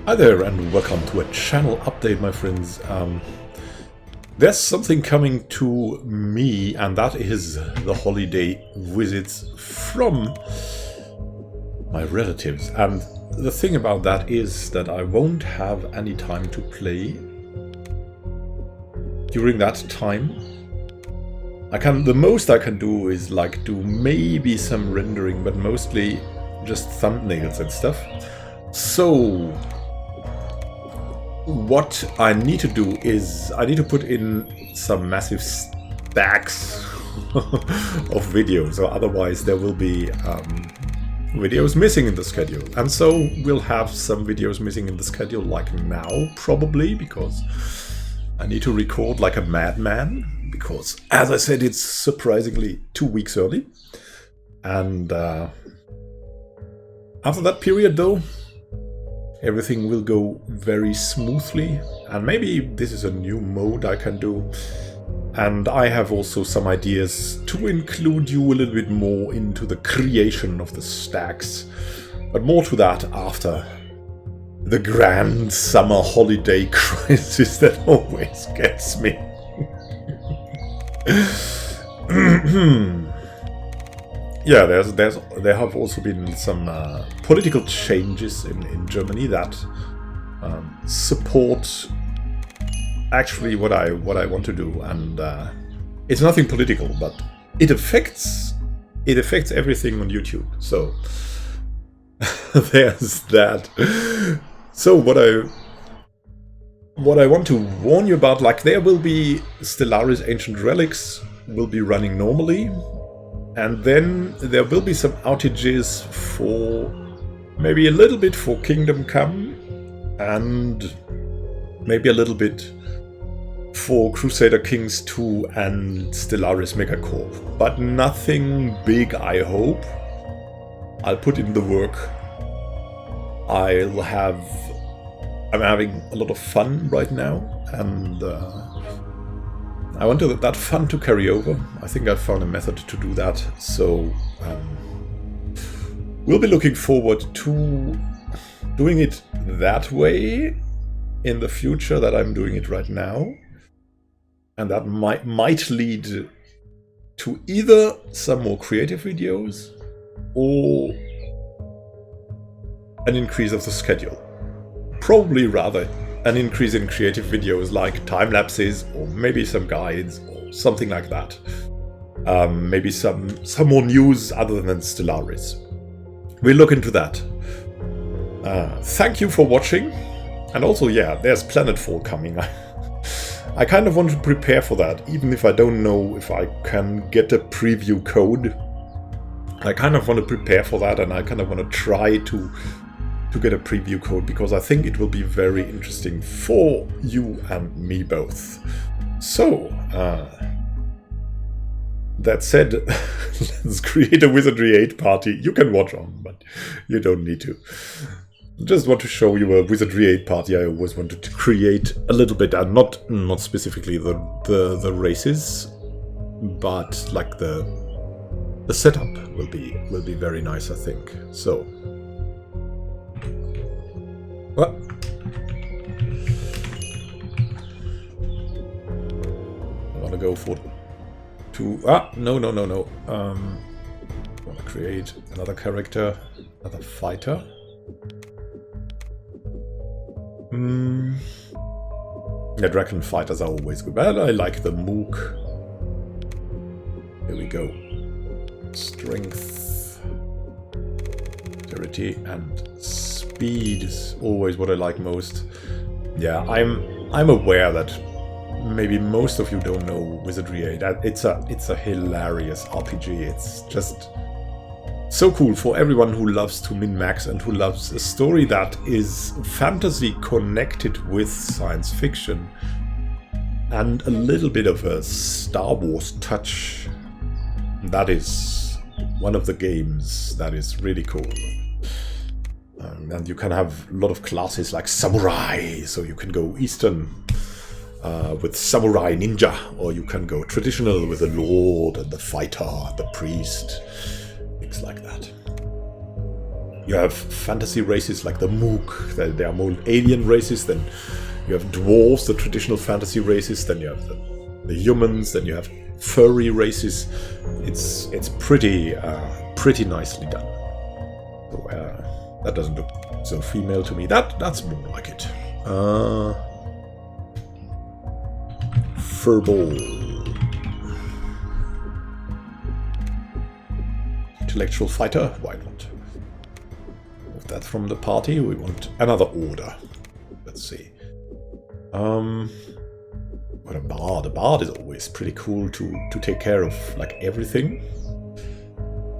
Hi there and welcome to a channel update, my friends. There's something coming to me, and that is the holiday visits from my relatives. And the thing about that is that I won't have any time to play during that time. The most I can do is like do maybe some rendering, but mostly just thumbnails and stuff. So what I need to do is I need to put in some massive stacks of videos, or otherwise there will be videos missing in the schedule. And so we'll have some videos missing in the schedule like now, probably, because I need to record like a madman, because as I said, it's surprisingly 2 weeks early. And after that period though, everything will go very smoothly, and maybe this is a new mode I can do. And I have also some ideas to include you a little bit more into the creation of the stacks, but more to that after the grand summer holiday crisis that always gets me. Yeah, there have also been some political changes in Germany that support actually what I want to do, and it's nothing political, but it affects everything on YouTube. So there's that. So what I want to warn you about, like, there will be Stellaris Ancient Relics will be running normally. And then there will be some outages for maybe a little bit for Kingdom Come, and maybe a little bit for Crusader Kings 2 and Stellaris Megacorp. But nothing big, I hope. I'll put in the work. I'm having a lot of fun right now, and I want that fun to carry over. I think I've found a method to do that. So we'll be looking forward to doing it that way in the future that I'm doing it right now. And that might lead to either some more creative videos or an increase of the schedule. Probably rather an increase in creative videos like time lapses, or maybe some guides or something like that. Maybe some more news other than Stellaris. We'll look into that. Thank you for watching. And also, yeah, there's Planetfall coming. I kind of want to prepare for that, even if I don't know if I can get a preview code. I kind of want to prepare for that, and I kind of want to try to get a preview code, because I think it will be very interesting for you and me both. So, that said, let's create a Wizardry 8 party. You can watch on, but you don't need to. Just want to show you a Wizardry 8 party I always wanted to create a little bit, and not specifically the races, but like the setup will be very nice, I think. So. What? I want to go for two. No. I want to create another character, another fighter. Yeah, dragon fighters are always good, but I like the Mook. Here we go. Strength, dexterity, and speed is always what I like most. Yeah, I'm aware that maybe most of you don't know Wizardry 8. It's a hilarious RPG. It's just so cool for everyone who loves to min-max and who loves a story that is fantasy connected with science fiction and a little bit of a Star Wars touch. That is one of the games that is really cool. And you can have a lot of classes like Samurai, so you can go Eastern with Samurai Ninja, or you can go traditional with the Lord and the Fighter, the Priest, things like that. You have fantasy races like the Mook, they are more alien races. Then you have dwarves, the traditional fantasy races. Then you have the humans. Then you have furry races. It's pretty nicely done. So that doesn't look so female to me. That's more like it. Furball. Intellectual fighter, why not? Move that from the party. We want another order. Let's see. What a bard. A bard is always pretty cool to take care of like everything.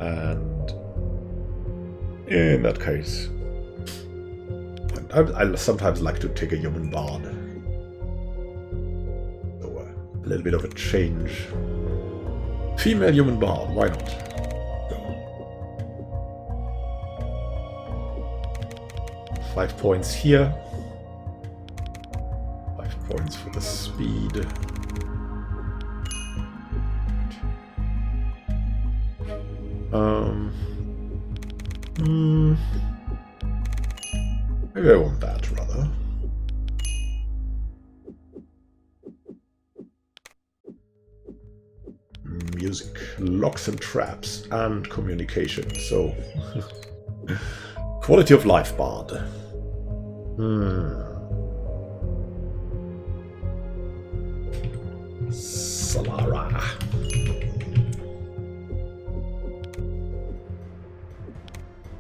And in that case, I sometimes like to take a human bard. So a little bit of a change. Female human bard, why not? 5 points here. 5 points for the speed. Maybe I want that rather. Music, locks and traps, and communication. So quality of life bard. Solara.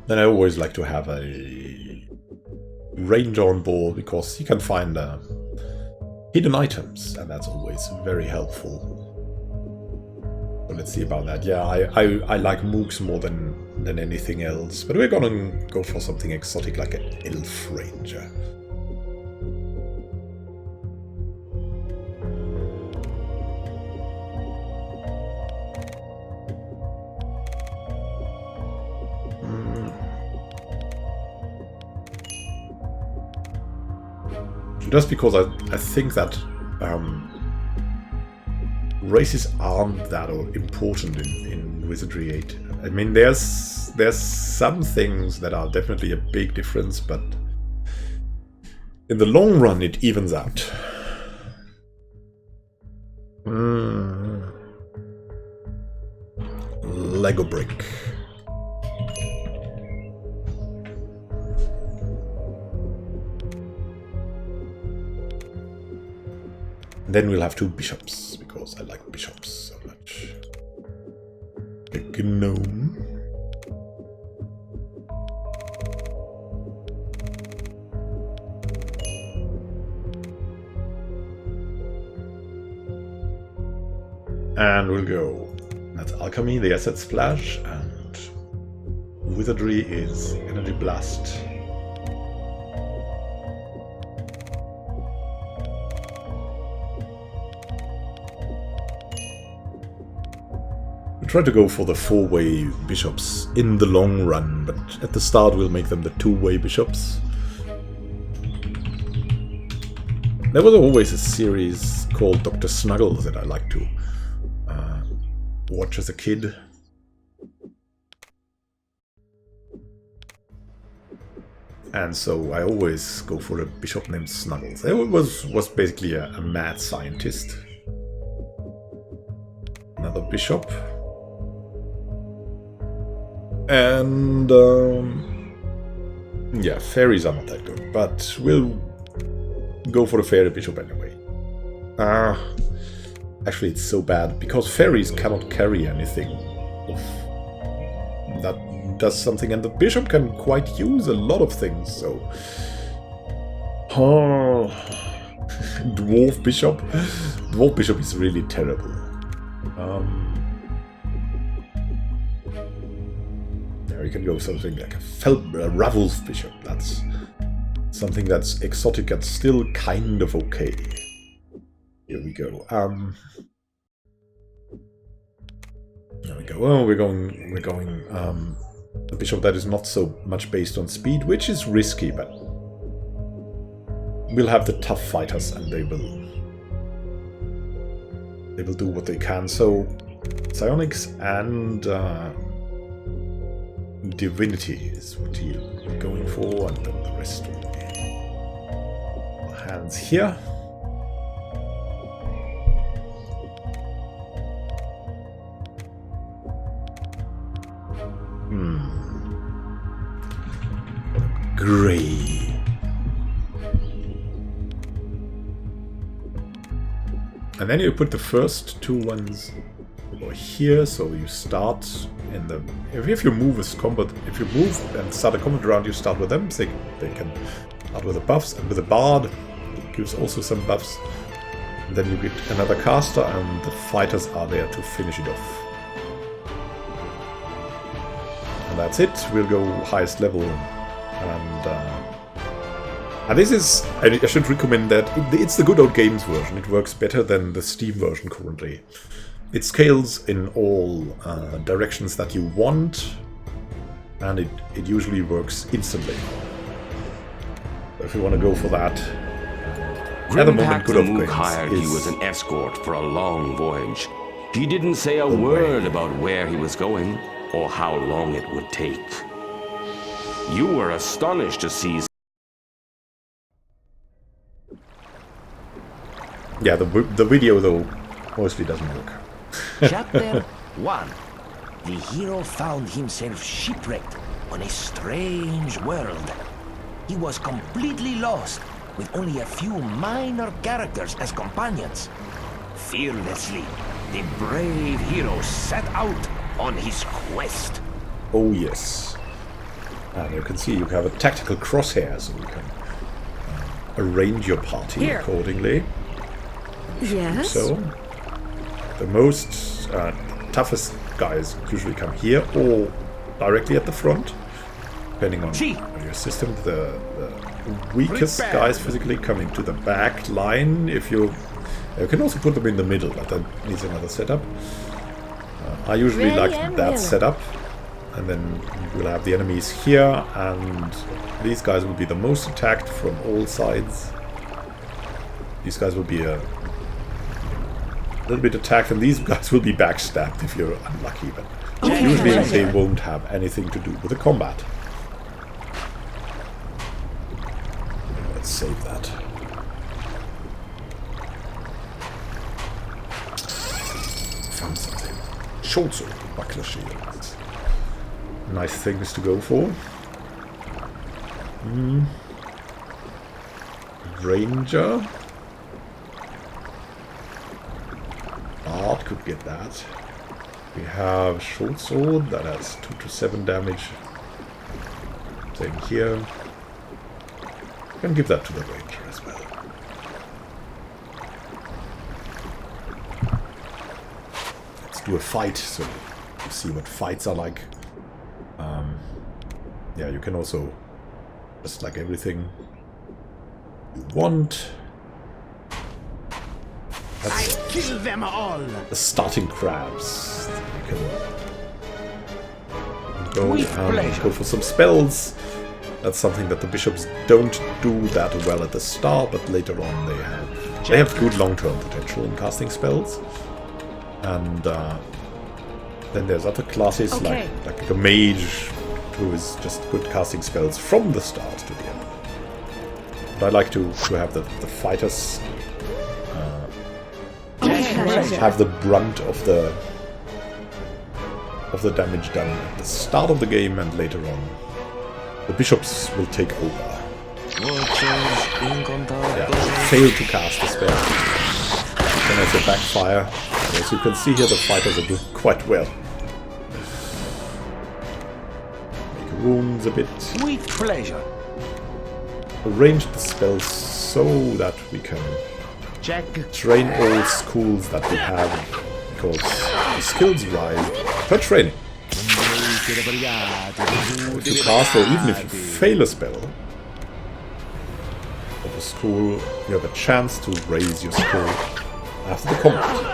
Then I always like to have a ranger on board because you can find hidden items, and that's always very helpful. So let's see about that. Yeah, I like mooks more than anything else, but we're gonna go for something exotic like an elf ranger. Just because I think that races aren't that important in Wizardry 8. I mean, there's some things that are definitely a big difference, but in the long run it evens out. Lego brick. Then we'll have 2 bishops, because I like bishops so much. A gnome. And we'll go. That's alchemy, the asset splash, and wizardry is energy blast. Try to go for the 4-way bishops in the long run, but at the start we'll make them the 2-way bishops. There was always a series called Dr. Snuggles that I liked to watch as a kid. And so I always go for a bishop named Snuggles. It was basically a mad scientist. Another bishop. And yeah, fairies are not that good, but we'll go for the fairy bishop anyway. Actually, it's so bad because fairies cannot carry anything that does something, and the bishop can quite use a lot of things. So, dwarf bishop is really terrible. You can go something like a Ravulf bishop. That's something that's exotic and still kind of okay. Here we go. There we go. Oh, we're going a bishop that is not so much based on speed, which is risky, but we'll have the tough fighters, and they will do what they can. So psionics and divinity is what you're going for, and then the rest will be hands here. Gray. And then you put the first two ones over here, so you start in the... If you move as combat, if you move and start a combat round, you start with them, so they can start with the buffs, and with the bard, it gives also some buffs. And then you get another caster, and the fighters are there to finish it off. And that's it, we'll go highest level. And this is, I should recommend that, it's the Good Old Games version. It works better than the Steam version currently. It scales in all directions that you want, and it usually works instantly. So if you want to go for that, at the moment Good Old Games hired you as an escort for a long voyage. He didn't say a word about where he was going, or how long it would take. You were astonished to see... Yeah, the video, though, mostly doesn't work. Chapter 1. The hero found himself shipwrecked on a strange world. He was completely lost, with only a few minor characters as companions. Fearlessly, the brave hero set out on his quest. Oh, yes. And you can see you have a tactical crosshair, so you can arrange your party accordingly. Yes. So, the most toughest guys usually come here or directly at the front, depending on your system. The weakest guys physically coming to the back line. If you can also put them in the middle, but that needs another setup. I usually like that setup, and then we'll have the enemies here, and these guys will be the most attacked from all sides. These guys will be a little bit attacked, and these guys will be backstabbed if you're unlucky, but usually they won't have anything to do with the combat. Let's save that. Found something. Short sword, buckler shield. Nice things to go for. Ranger. Bard could get that. We have short sword that has 2 to 7 damage. Same here. Can give that to the ranger as well. Let's do a fight so you see what fights are like. Yeah, you can also just like everything you want. That's Kill them all. the starting crabs. You can go for some spells. That's something that the bishops don't do that well at the start, but later on they have good long-term potential in casting spells. And then there's other classes like a mage who is just good casting spells from the start to the end. But I like to have the fighters have the brunt of the damage done at the start of the game, and later on the bishops will take over. Yeah, fail to cast the spell. Then as a backfire. As you can see here, the fighters are doing quite well. Make wounds a bit. With pleasure. Arrange the spells so that we can train all schools that we have, because the skills rise per training. If you cast, or even if you fail a spell of a school, you have a chance to raise your skill after the combat.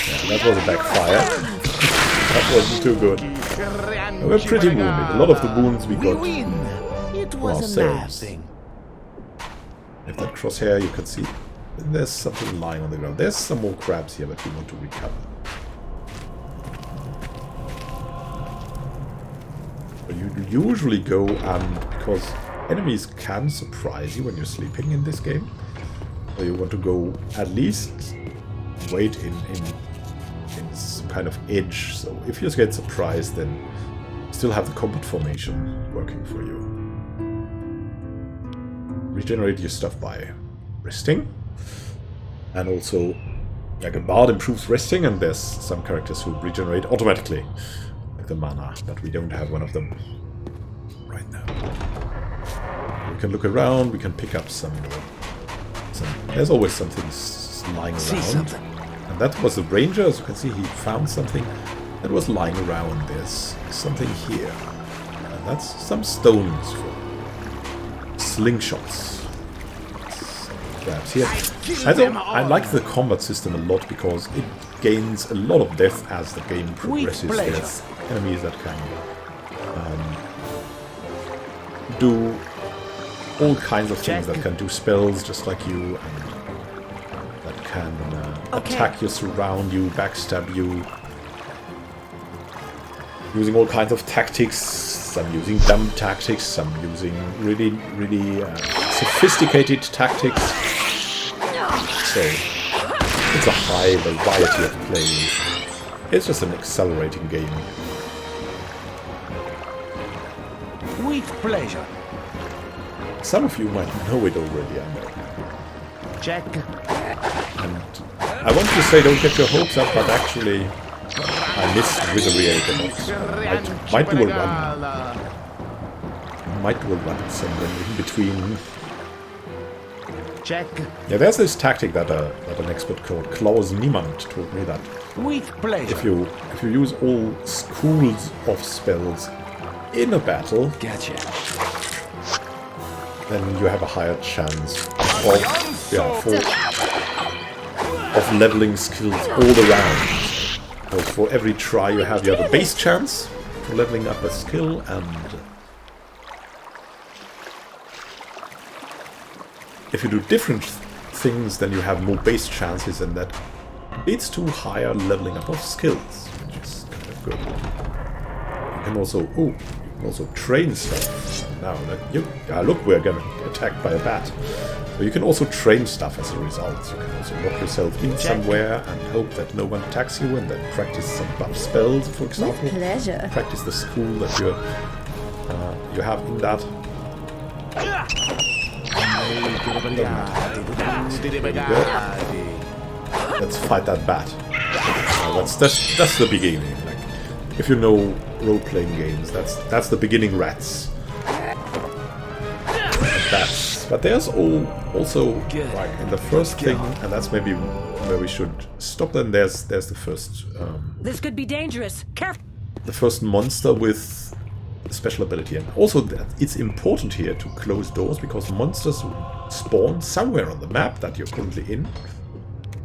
Yeah, that was a backfire. That wasn't too good. We're pretty wounded. A lot of the wounds we got for ourselves. If that crosshair, you can see there's something lying on the ground. There's some more crabs here that we want to recover. you usually go because enemies can surprise you when you're sleeping in this game. So you want to go at least wait in kind of edge. So if you get surprised, then you still have the combat formation working for you. Regenerate your stuff by resting. And also, like a bard improves resting, and there's some characters who regenerate automatically. Like the mana, but we don't have one of them right now. We can look around, we can pick up some there's always something lying around. And that was the ranger, as you can see, he found something that was lying around. There's something here. And that's some stones for slingshots. Here. I like the combat system a lot because it gains a lot of depth as the game progresses. There's enemies that can do all kinds of things, that can do spells just like you, and that can attack you, surround you, backstab you, using all kinds of tactics. Some using dumb tactics, some using really sophisticated tactics. So it's a high variety of play. It's just an accelerating game. With pleasure. Some of you might know it already, I know. Check. And I want to say don't get your hopes up, but actually I miss Wizardry a lot. Might do a run. Might do a run somewhere in between. Check. Yeah, there's this tactic that an expert called Klaus Niemand told me that with pleasure. If you use all schools of spells in a battle, gotcha, then you have a higher chance of leveling skills all around. Because for every try you have a base chance for leveling up a skill, and if you do different things, then you have more base chances, and that leads to higher leveling up of skills, which is kind of good. You can also train stuff. Now, look, we're gonna get attacked by a bat. So you can also train stuff as a result. You can also lock yourself in somewhere and hope that no one attacks you, and then practice some buff spells, for example. With pleasure. Practice the school that you have in that. Let's fight that bat. That's the beginning. Like, if you know role-playing games, that's the beginning rats. Bats. But there's also like in the first thing, and that's maybe where we should stop. Then there's the first. This could be dangerous. Careful. The first monster with special ability, and also that it's important here to close doors because monsters spawn somewhere on the map that you're currently in.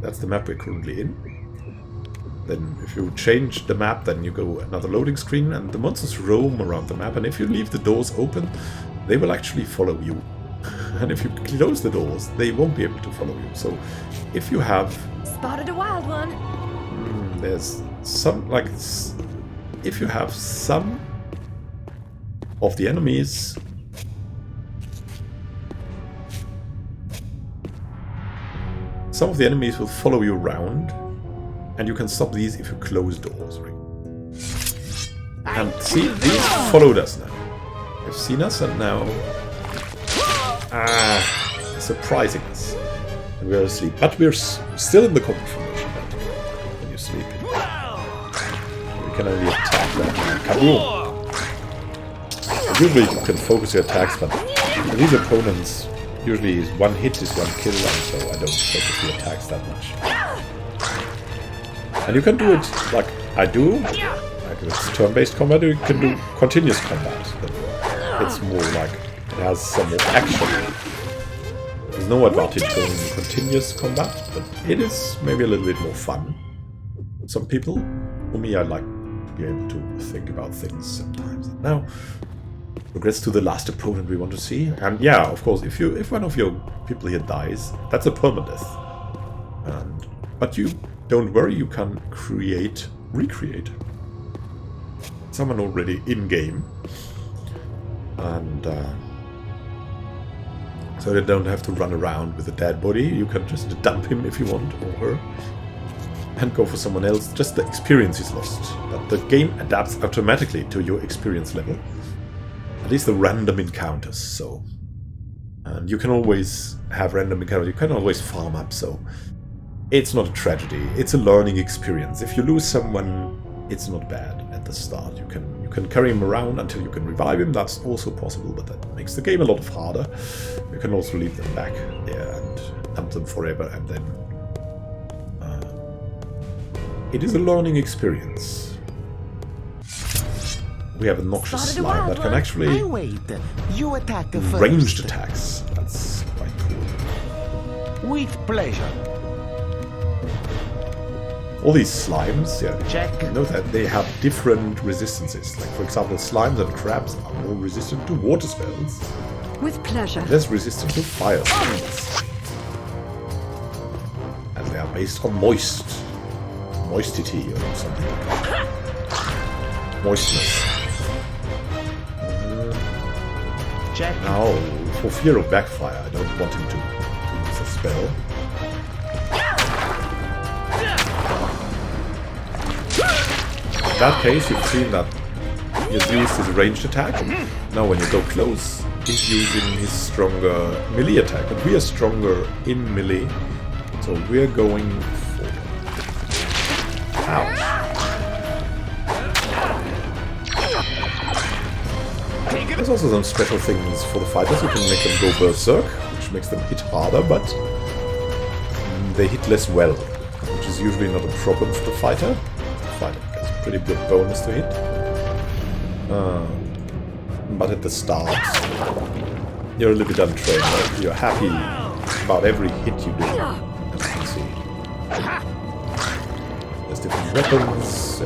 That's the map we're currently in. Then if you change the map, then you go another loading screen, and the monsters roam around the map, and if you leave the doors open, they will actually follow you. And if you close the doors, they won't be able to follow you. So if you have... Spotted a wild one. There's some, like... If you have some of the enemies... Some of the enemies will follow you around, and you can stop these if you close doors. Right? And see, these followed us now. They've seen us, and now... surprising us. And we're asleep. But we're still in the combat formation when you're sleeping. We can only attack them. Kaboom! Usually you can focus your attacks, but for these opponents, usually one hit is one kill, and so I don't focus the attacks that much. And you can do it like I do. Like it's turn-based combat, you can do continuous combat. It's more like it has some more action. There's no advantage going in continuous combat, but it is maybe a little bit more fun. Some people, for me, I like to be able to think about things sometimes. Now, progress to the last opponent we want to see. And yeah, of course, if one of your people here dies, that's a permadeath. But you don't worry, you can recreate someone already in game. And so you don't have to run around with a dead body. You can just dump him if you want, or her, and go for someone else. Just the experience is lost. But the game adapts automatically to your experience level. At least the random encounters, so... And you can always have random encounters, you can always farm up, so... It's not a tragedy, it's a learning experience. If you lose someone, it's not bad at the start. You can carry him around until you can revive him, that's also possible, but that makes the game a lot harder. You can also leave them back there and dump them forever, and then... it is a learning experience. We have a noxious slime that can actually You attack ranged attacks. That's quite cool. With pleasure. All these slimes, yeah, Check. you know that they have different resistances. Like, for example, slimes and crabs are more resistant to water spells, With pleasure. less resistant to fire spells. And they are based on moistity or something like that. Moistness. Check. Now, for fear of backfire, I don't want him to use a spell. In that case, you've seen that he's used his ranged attack. Now when you go close, he's using his stronger melee attack. And we are stronger in melee, so we're going for... Ouch. There's also some special things for the fighters. You can make them go berserk, which makes them hit harder, but they hit less well, which is usually not a problem for the fighter. The fighter gets a pretty good bonus to hit. But at the start, you're a little bit untrained. Right? You're happy about every hit you do, as you can see. There's different weapons.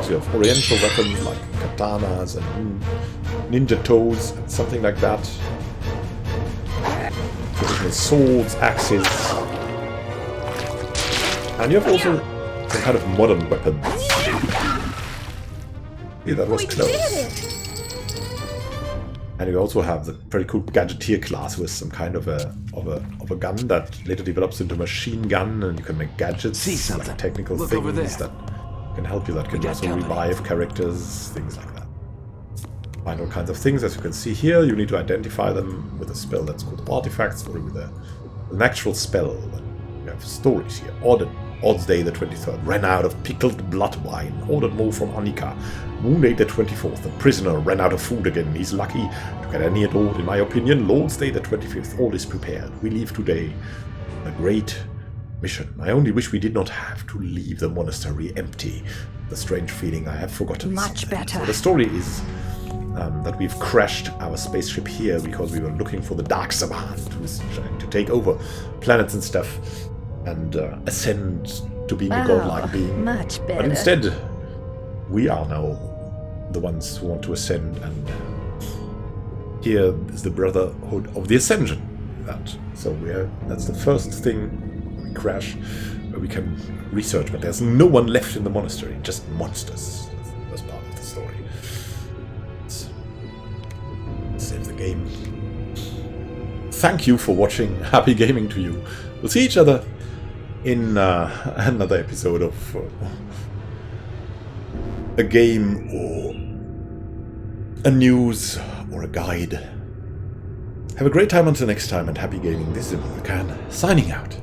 You have oriental weapons like katanas and ninja toes and something like that. Traditional swords, axes. And you have also some kind of modern weapons. Yeah, that was close. And you also have the very cool gadgeteer class with some kind of a gun that later develops into a machine gun, and you can make gadgets, like technical things that can help you, that can also revive characters, things like that. Find all kinds of things, as you can see here. You need to identify them with a spell that's called artifacts, or with an actual spell. You have stories here. Odds Day the 23rd, ran out of pickled blood wine, ordered more from Annika. Moon Day the 24th, the prisoner ran out of food again. He's lucky to get any at all, in my opinion. Lord's Day the 25th, all is prepared. We leave today. A great mission. I only wish we did not have to leave the monastery empty. The strange feeling I have forgotten. Much better. So the story is that we've crashed our spaceship here because we were looking for the Dark Savant, who is trying to take over planets and stuff and ascend to being a godlike being. Much better. But instead, we are now the ones who want to ascend, and here is the Brotherhood of the Ascension. That's the first thing. We crash, where we can research, but there's no one left in the monastery, just monsters. That's part of the story. Let's save the game. Thank you for watching. Happy gaming to you. We'll see each other in another episode of a game or a news or a guide. Have a great time until next time, and happy gaming. This is Immanuel signing out.